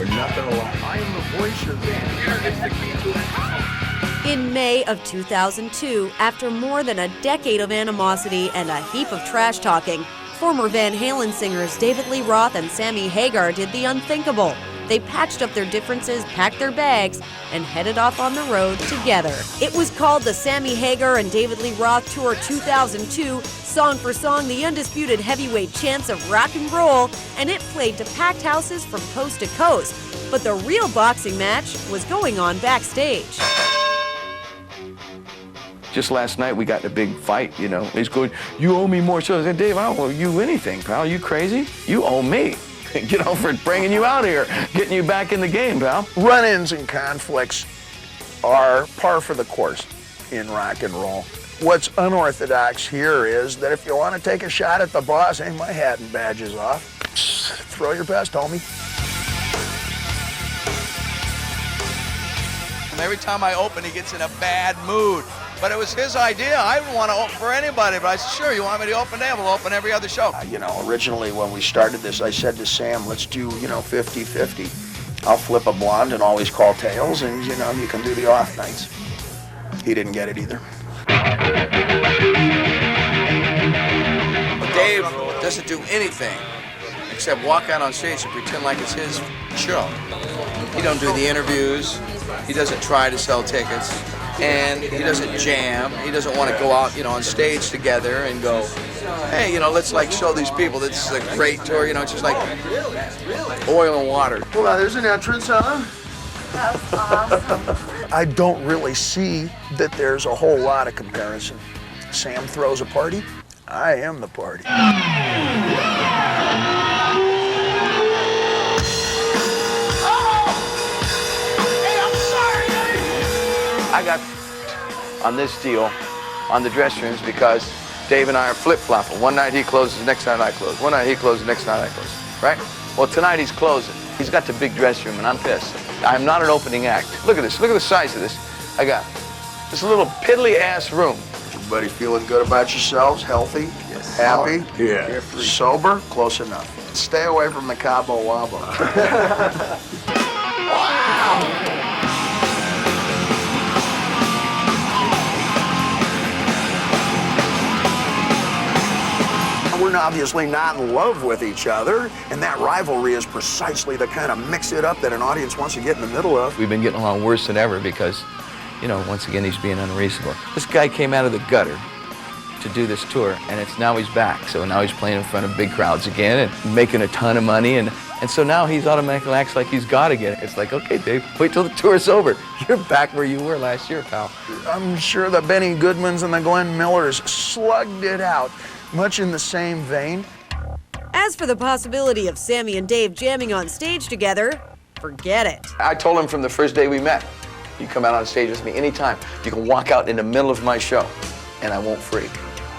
Nothing alone. I am the voice of them. In May of 2002, after more than a decade of animosity and a heap of trash talking, former Van Halen singers David Lee Roth and Sammy Hagar did the unthinkable. They patched up their differences, packed their bags, and headed off on the road together. It was called the Sammy Hagar and David Lee Roth Tour 2002, song for song the undisputed heavyweight champs of rock and roll, and it played to packed houses from coast to coast. But the real boxing match was going on backstage. Just last night we got in a big fight, you know. He's going, "You owe me more shows." I said, "Dave, I don't owe you anything, pal. You crazy? You owe me." You know, for bringing you out here, getting you back in the game, pal. Run-ins and conflicts are par for the course in rock and roll. What's unorthodox here is that if you want to take a shot at the boss, hey, my hat and badge is off. Throw your best, homie. Every time I open, he gets in a bad mood. But it was his idea. I didn't want to open for anybody, but I said, sure, you want me to open there? We'll open every other show. You know, originally when we started this, I said to Sam, let's do, 50-50. I'll flip a blonde and always call tails, and, you can do the off nights. He didn't get it either. Dave doesn't do anything except walk out on stage and pretend like it's his show. He don't do the interviews. He doesn't try to sell tickets. And he doesn't jam. He doesn't want to go out, on stage together and go, hey, let's show these people this is a great tour. It's just like oil and water. Well, there's an entrance, huh? That's awesome. I don't really see that there's a whole lot of comparison. Sam throws a party. I am the party. I got on this deal on the dress rooms because Dave and I are flip-flopping. One night he closes, next night I close. One night he closes, next night I close, right? Well, tonight he's closing. He's got the big dress room, and I'm pissed. I'm not an opening act. Look at this. Look at the size of this. I got this little piddly-ass room. Everybody feeling good about yourselves? Healthy? Yes. Happy? Yeah. Sober? Close enough. Stay away from the Cabo Wabo. Wow! We're obviously not in love with each other, and that rivalry is precisely the kind of mix-it-up that an audience wants to get in the middle of. We've been getting along worse than ever because, once again, he's being unreasonable. This guy came out of the gutter to do this tour, and now he's back. So now he's playing in front of big crowds again and making a ton of money, and so now he's automatically acts like he's got to get it. It's like, okay, Dave, wait till the tour's over. You're back where you were last year, pal. I'm sure the Benny Goodmans and the Glenn Millers slugged it out, much in the same vein. As for the possibility of Sammy and Dave jamming on stage together, forget it. I told him from the first day we met, you come out on stage with me anytime. You can walk out in the middle of my show, and I won't freak.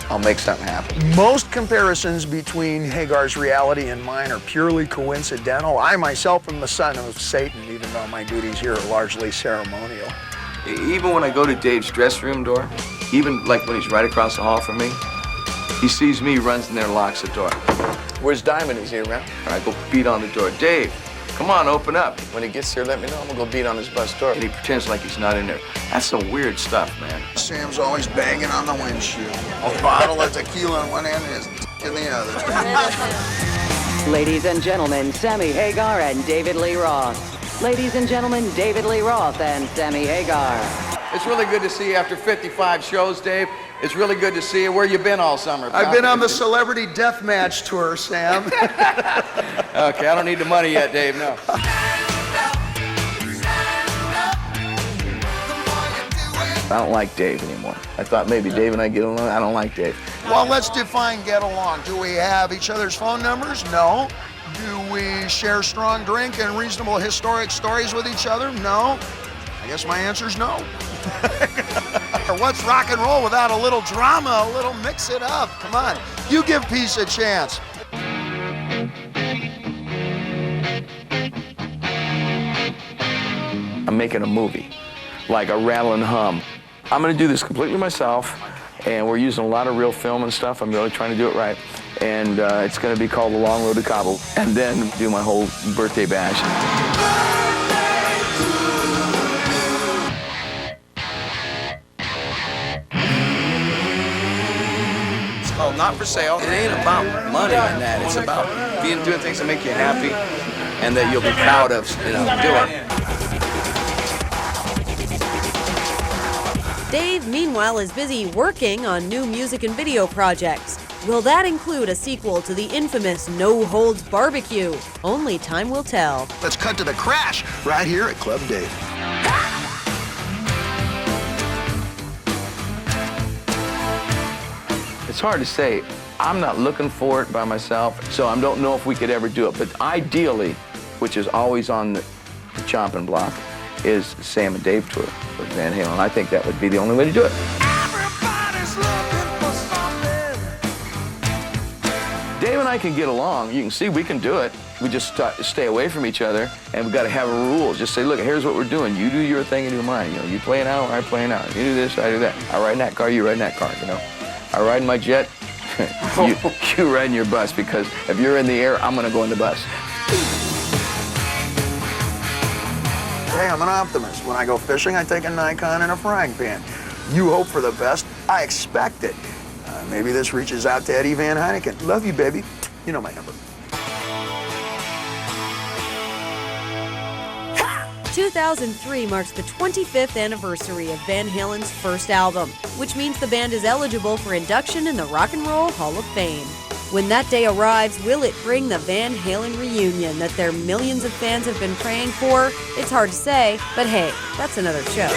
I'll make something happen. Most comparisons between Hagar's reality and mine are purely coincidental. I myself am the son of Satan, even though my duties here are largely ceremonial. Even when I go to Dave's dress room door, even like when he's right across the hall from me, he sees me, runs in there, and locks the door. Where's Diamond? Is he around? And I go beat on the door. Dave, come on, open up. When he gets there, let me know. I'm gonna go beat on his bus door. And he pretends like he's not in there. That's some weird stuff, man. Sam's always banging on the windshield. A bottle of tequila in one hand and his in the other. Ladies and gentlemen, Sammy Hagar and David Lee Roth. Ladies and gentlemen, David Lee Roth and Sammy Hagar. It's really good to see you after 55 shows, Dave. It's really good to see you. Where you been all summer, pal? I've been on the Celebrity Deathmatch tour, Sam. Okay, I don't need the money yet, Dave, no. I don't like Dave anymore. I thought maybe Dave and I get along. I don't like Dave. Well, let's define get along. Do we have each other's phone numbers? No. Do we share strong drink and reasonable historic stories with each other? No. I guess my answer's no. What's rock and roll without a little drama, a little mix it up? Come on, you give peace a chance. I'm making a movie, like a rattle and hum. I'm gonna do this completely myself, and we're using a lot of real film and stuff. I'm really trying to do it right. And it's gonna be called The Long Road to Cabo, and then do my whole birthday bash. It's called Not For Sale. It ain't about money in that. It's about doing things that make you happy and that you'll be proud of, doing. Dave, meanwhile, is busy working on new music and video projects. Will that include a sequel to the infamous No Holds Barbecue? Only time will tell. Let's cut to the crash right here at Club Dave. It's hard to say. I'm not looking for it by myself, so I don't know if we could ever do it. But ideally, which is always on the chopping block, is Sam and Dave tour with Van Halen. I think that would be the only way to do it. Everybody's looking for something. Dave and I can get along. You can see we can do it. We just stay away from each other, and we've got to have rules. Just say, look, here's what we're doing. You do your thing and do mine. You play an hour, I play an hour. You do this, I do that. I ride in that car, you ride in that car, I ride in my jet, you ride in your bus, because if you're in the air, I'm going to go in the bus. Hey, I'm an optimist. When I go fishing, I take a Nikon and a frying pan. You hope for the best, I expect it. Maybe this reaches out to Eddie Van Heineken. Love you, baby. You know my number. 2003 marks the 25th anniversary of Van Halen's first album, which means the band is eligible for induction in the Rock and Roll Hall of Fame. When that day arrives, will it bring the Van Halen reunion that their millions of fans have been praying for? It's hard to say, but hey, that's another show.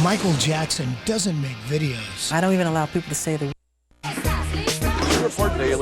Michael Jackson doesn't make videos. I don't even allow people to say the report today.